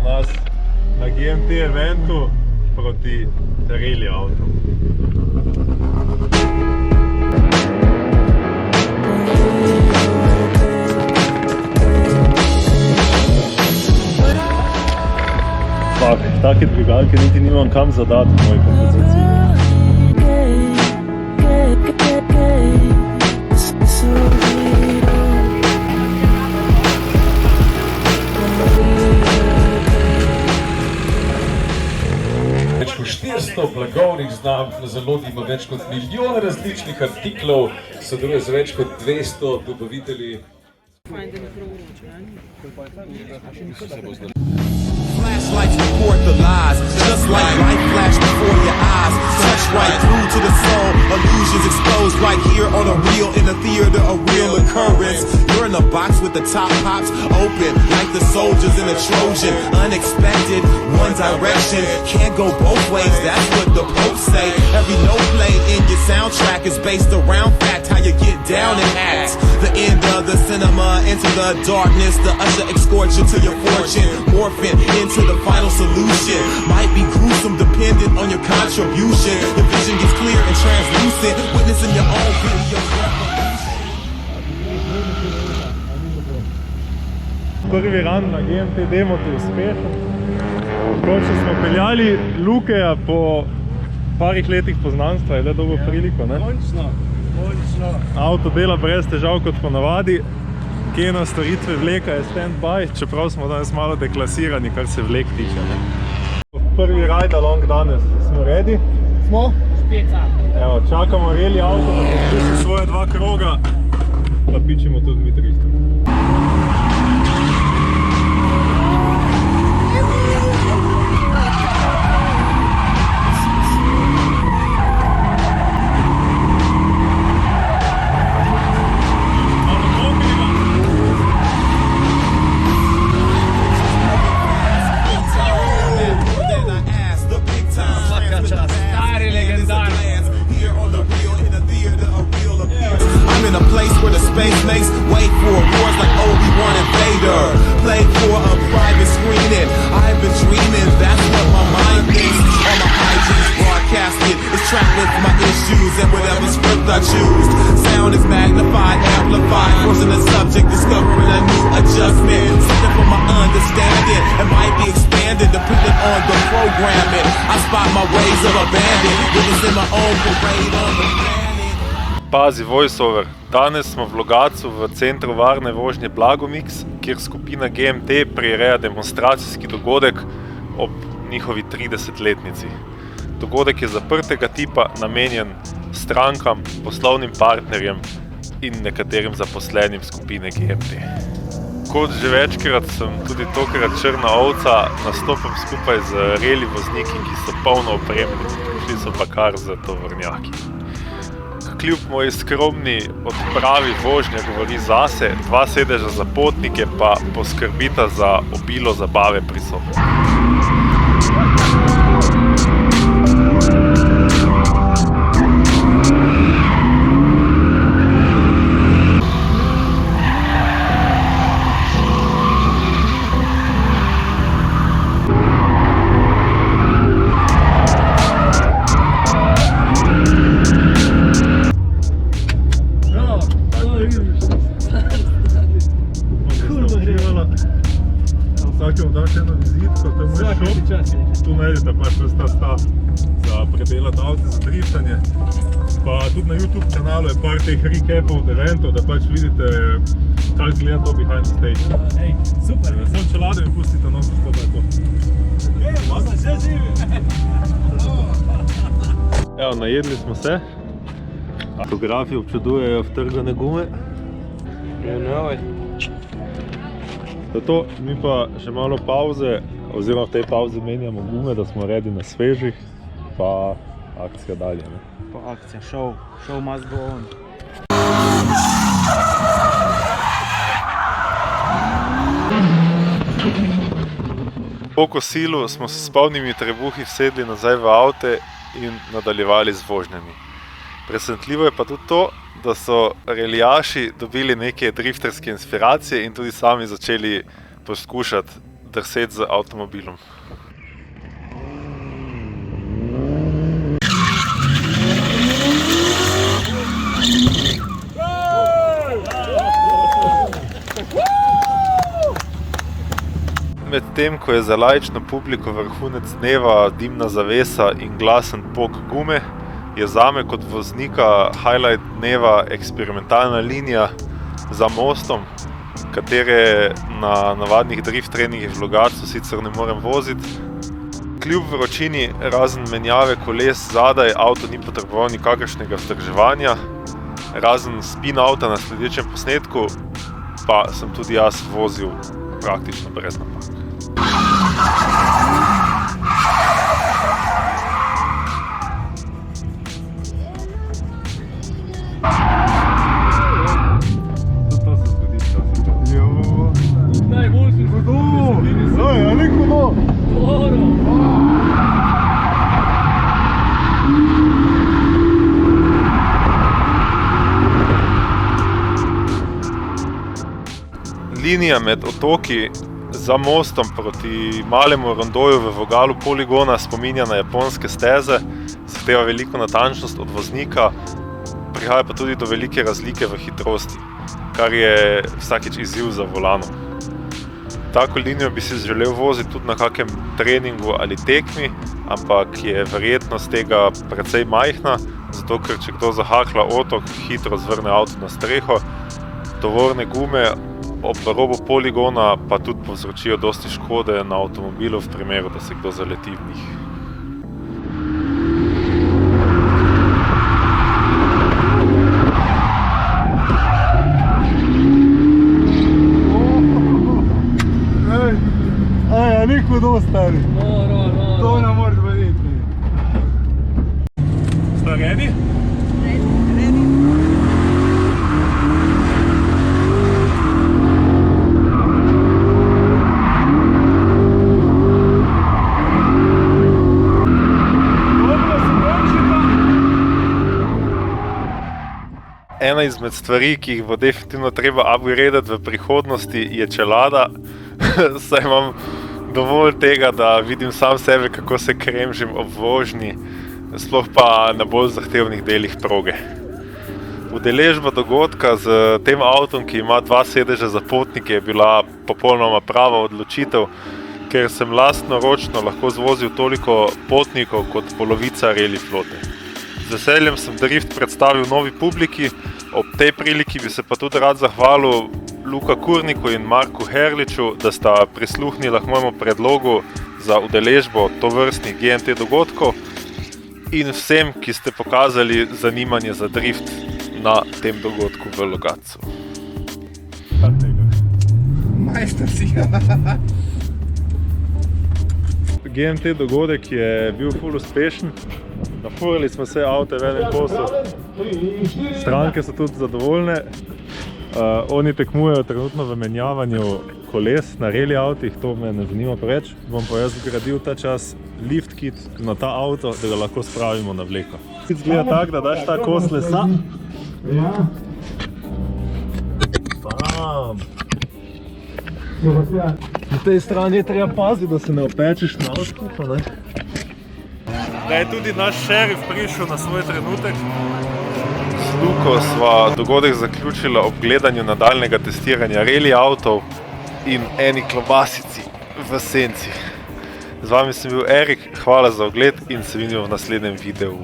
nas na GMT eventu proti rally avtu. Fak, take dvigalke niti nimam kam zadati v moji kompoziciji. Več kot 400 blagovnih znamk, na zalodi ima več kot milijon različnih artiklov, sodeluje z več kot 200 dobavitelji. Flashlights report the lies, just like light flash before your eyes. Touch right through to the soul, illusions exposed right here on a reel in a theater, a real occurrence. You're in a box with the top pops open, like the soldiers in a Trojan. Unexpected, one direction, can't go both ways, that's what the Pope say. Every note played in your soundtrack is based around fact, how you get down and act. The end of the cinema, into the darkness, the usher escorts you to your fortune, morphing into the final solution. Might be gruesome dependent on your contribution. Your vision gets clear and translucent, witnessing your own video revolution. Prvi run na GMT demoti uspešen. Končno smo peljali Lukeja po parih letih poznanstva, je le dobo priliko, ne? Končno. Avto dela brez težav kot ponavadi. Kena storitve vleka je stand-by, čeprav smo danes malo deklasirani, kar se vlek tiče, ne? Prvi ride along danes. Smo ready? Smo? Špeca. Evo, čakamo rally avto, da poskuši svoje 2 kroga, pa pičimo tudi mi 300. Space makes way for wars like Obi-Wan and Vader. Play for a private screening. I've been dreaming, that's what my mind thinks. All my IGs broadcasted is tracked with my issues and whatever script I choose. Sound is magnified, amplified, forcing the subject, discovering a new adjustment. Something for my understanding, it might be expanded depending on the programming. I spot my ways of abandon, witnessing my own parade on the planet. Pazi, voiceover. Danes smo v Logatcu v centru varne vožnje Blagomix, kjer skupina GMT prireja demonstracijski dogodek ob njihovi 30-letnici. Dogodek je zaprtega tipa, namenjen strankam, poslovnim partnerjem in nekaterim zaposlenim skupine GMT. Kot že večkrat sem tudi tokrat črna ovca, nastopam skupaj z rally vozniki, ki so polno opremljeni, prišli so pa kar z tovornjaki. Kljub moji skromni odpravi vožnja govori zase, 2 sedeža za potnike pa poskrbita za obilo zabave pri sobi. Vsakemu daš eno vizitko, to je moj šop. Tu najdete pač ves ta stav za predelati avte, za driftanje. Pa tudi na YouTube kanalu je par teh recapov od eventov, da pač vidite, kako izgleda to behind the stage. Ej, super. Samo čelado mi pustite nos, tako da je to. Možda že živi. Evo, najedli smo se. Fotografi občudujejo vtrgane gume. Zato mi pa še malo pauze, oziroma v tej pauzi menjamo gume, da smo ready na svežih, pa akcija dalje, ne? Pa akcija, show must go on. Po kosilu smo se s polnimi trebuhi vsedli nazaj v avte in nadaljevali z vožnjami. Presenetljivo je pa tudi to, da so relijaši dobili neke drifterske inspiracije in tudi sami začeli poskušati drseti z avtomobilom. Medtem ko je za laično publiko vrhunec dneva dimna zavesa in glasen pok gume, je zame kot voznika highlight dneva eksperimentalna linija za mostom, katere na navadnih drift treningih v Logatcu sicer ne morem voziti. Kljub vročini, razen menjave koles zadaj, avto ni potreboval nikakršnega vzdrževanja, razen spin avta na sledečem posnetku, pa sem tudi jaz vozil praktično brez napak. Linija med otoki za mostom proti malemu rondoju v vogalu poligona spominja na japonske steze, zahteva veliko natančnost od voznika, prihaja pa tudi do velike razlike v hitrosti, kar je vsakič izziv za volanom. Tako linijo bi si želel voziti tudi na kakem treningu ali tekmi, ampak je verjetnost tega precej majhna, zato ker če kdo zahakla otok, hitro zvrne avto na streho, tovorne gume ob robu poligona pa tudi povzročijo dosti škode na avtomobilu v primeru, da se kdo zaleti v njih. A ni hudo, stari. To ne moreš verjeti. Ste ready? Ena izmed stvari, ki jih bo definitivno treba upgradati v prihodnosti, je čelada. Saj imam dovolj tega, da vidim sam sebe, kako se kremžim ob vožnji, sploh pa na bolj zahtevnih delih proge. Udeležba dogodka z tem avtom, ki ima 2 sedeža za potnike, je bila popolnoma prava odločitev, ker sem lastnoročno lahko zvozil toliko potnikov kot polovica reli flote. Z veseljem sem drift predstavil novi publiki, ob tej priliki bi se pa tudi rad zahvalil Luka Kurniku in Marku Herliču, da sta prisluhnila k mojemu predlogu za udeležbo tovrstnih GMT dogodkov in vsem, ki ste pokazali zanimanje za drift na tem dogodku v Logatcu. Majster si. GMT dogodek je bil ful uspešen. Nafurali smo vse avte v enem kosu, stranke so tudi zadovoljne. Oni tekmujejo trenutno v menjavanju koles na reli avtih, to me ne zanima preveč. Bom pa jaz zgradil ta čas lift kit na ta avto, da ga lahko spravimo na vleko. Izgleda tako, da daš ta kos lesa. Bam! Na tej strani je treba paziti, da se ne opečeš na avto, ne? Da je tudi naš šerif prišel na svoj trenutek. S Luko sva dogodek zaključila ob gledanju nadaljnega testiranja reli avtov in eni klobasici v senci. Z vami sem bil Erik, hvala za ogled in se vidimo v naslednjem videu.